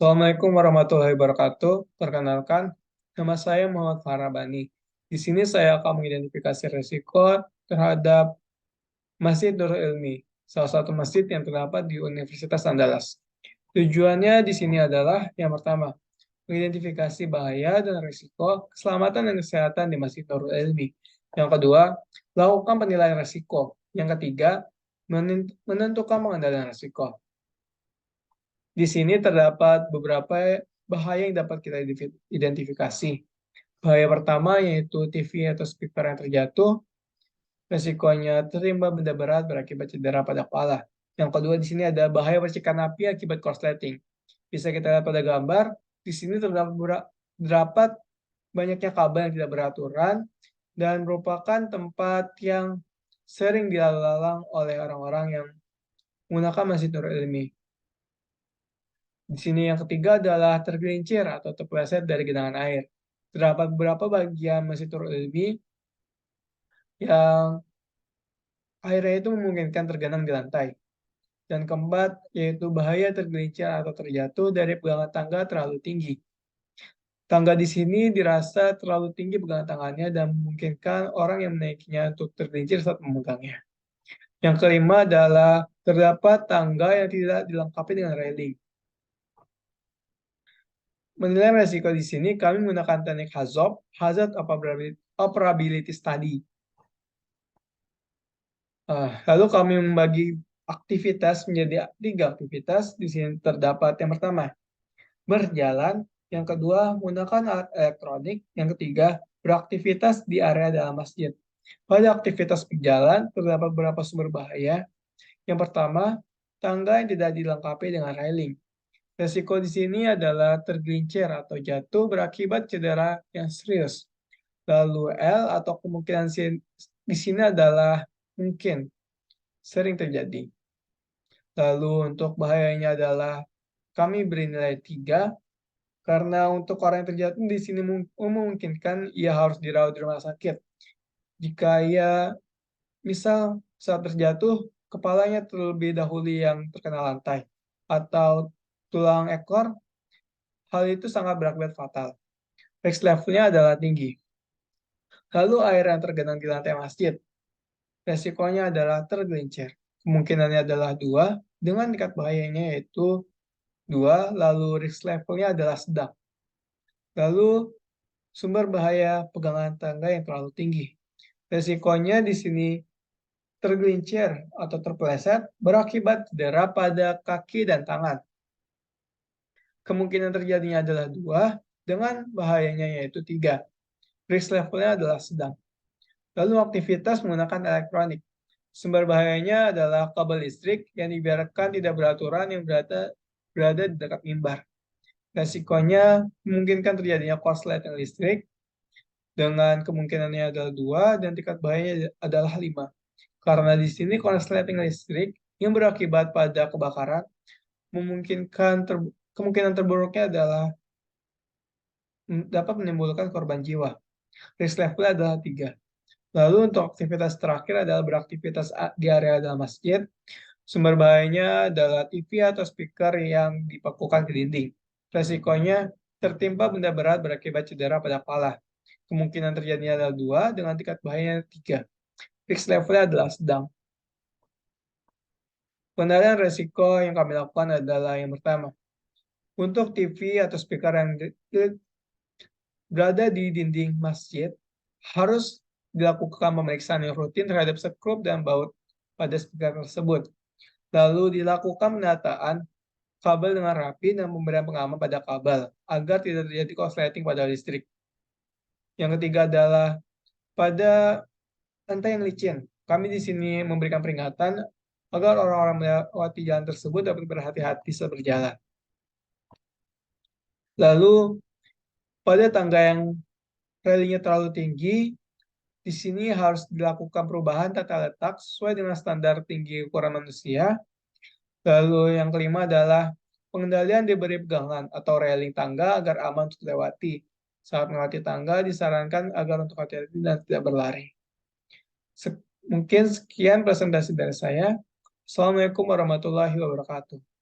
Assalamualaikum warahmatullahi wabarakatuh. Perkenalkan, nama saya Muhammad Farabani. Di sini saya akan mengidentifikasi risiko terhadap Masjid Nurul Ilmi, salah satu masjid yang terdapat di Universitas Andalas. Tujuannya di sini adalah yang pertama, mengidentifikasi bahaya dan risiko keselamatan dan kesehatan di Masjid Nurul Ilmi. Yang kedua, lakukan penilaian risiko. Yang ketiga, menentukan pengendalian risiko. Di sini terdapat beberapa bahaya yang dapat kita identifikasi. Bahaya pertama yaitu TV atau speaker yang terjatuh, resikonya tertimpa benda berat berakibat cedera pada kepala. Yang kedua di sini ada bahaya percikan api akibat korsleting. Bisa kita lihat pada gambar, di sini terdapat banyaknya kabel yang tidak beraturan dan merupakan tempat yang sering dilalang oleh orang-orang yang menggunakan Masjid Nurul Ilmi. Di sini yang ketiga adalah tergelincir atau terpeleset dari genangan air. Terdapat beberapa bagian Masjid Nurul Ilmi yang airnya itu memungkinkan tergenang di lantai. Dan keempat, yaitu bahaya tergelincir atau terjatuh dari pegangan tangga terlalu tinggi. Tangga di sini dirasa terlalu tinggi pegangan tangannya dan memungkinkan orang yang menaikinya untuk tergelincir saat memegangnya. Yang kelima adalah terdapat tangga yang tidak dilengkapi dengan railing. Menilai resiko di sini, kami menggunakan teknik HAZOP, Hazard Operability Study. Lalu kami membagi aktivitas menjadi 3 aktivitas. Di sini terdapat yang pertama, berjalan. Yang kedua, menggunakan alat elektronik. Yang ketiga, beraktivitas di area dalam masjid. Pada aktivitas berjalan, terdapat beberapa sumber bahaya. Yang pertama, tangga yang tidak dilengkapi dengan railing. Resiko di sini adalah tergelincir atau jatuh berakibat cedera yang serius. Lalu L atau kemungkinan di sini adalah mungkin, sering terjadi. Lalu untuk bahayanya adalah kami beri nilai 3, karena untuk orang yang terjatuh di sini memungkinkan ia harus dirawat di rumah sakit. Jika ia misal saat terjatuh, kepalanya terlebih dahulu yang terkena lantai, atau tulang ekor, hal itu sangat berakibat fatal. Risk levelnya adalah tinggi. Lalu air yang tergenang di lantai masjid, resikonya adalah tergelincir. Kemungkinannya adalah 2, dengan tingkat bahayanya yaitu 2, lalu risk levelnya adalah sedang. Lalu sumber bahaya pegangan tangga yang terlalu tinggi. Resikonya di sini tergelincir atau terpeleset berakibat cedera pada kaki dan tangan. Kemungkinan terjadinya adalah 2, dengan bahayanya yaitu 3. Risk levelnya adalah sedang. Lalu aktivitas menggunakan elektronik. Sumber bahayanya adalah kabel listrik yang dibiarkan tidak beraturan yang berada di dekat mimbar. Resikonya memungkinkan terjadinya korsleting listrik dengan kemungkinannya adalah 2 dan tingkat bahayanya adalah 5. Karena di sini korsleting listrik yang berakibat pada kebakaran memungkinkan kemungkinan terburuknya adalah dapat menimbulkan korban jiwa. Risk level adalah 3. Lalu untuk aktivitas terakhir adalah beraktivitas di area dalam masjid. Sumber bahayanya adalah TV atau speaker yang dipakukan ke dinding. Resikonya tertimpa benda berat berakibat cedera pada kepala. Kemungkinan terjadinya adalah 2 dengan tingkat bahayanya 3. Risk levelnya adalah sedang. Pengendalian resiko yang kami lakukan adalah yang pertama, untuk TV atau speaker yang berada di dinding masjid, harus dilakukan pemeriksaan yang rutin terhadap skrup dan baut pada speaker tersebut. Lalu dilakukan penataan kabel dengan rapi dan pemberian pengaman pada kabel agar tidak terjadi korsleting pada listrik. Yang ketiga adalah pada lantai yang licin. Kami di sini memberikan peringatan agar orang-orang melewati jalan tersebut dapat berhati-hati saat berjalan. Lalu pada tangga yang railingnya terlalu tinggi, di sini harus dilakukan perubahan tata letak sesuai dengan standar tinggi ukuran manusia. Lalu yang kelima adalah pengendalian diberi pegangan atau railing tangga agar aman untuk dilewati. Saat melewati tangga disarankan agar untuk hati-hati dan tidak berlari. Mungkin sekian presentasi dari saya. Assalamualaikum warahmatullahi wabarakatuh.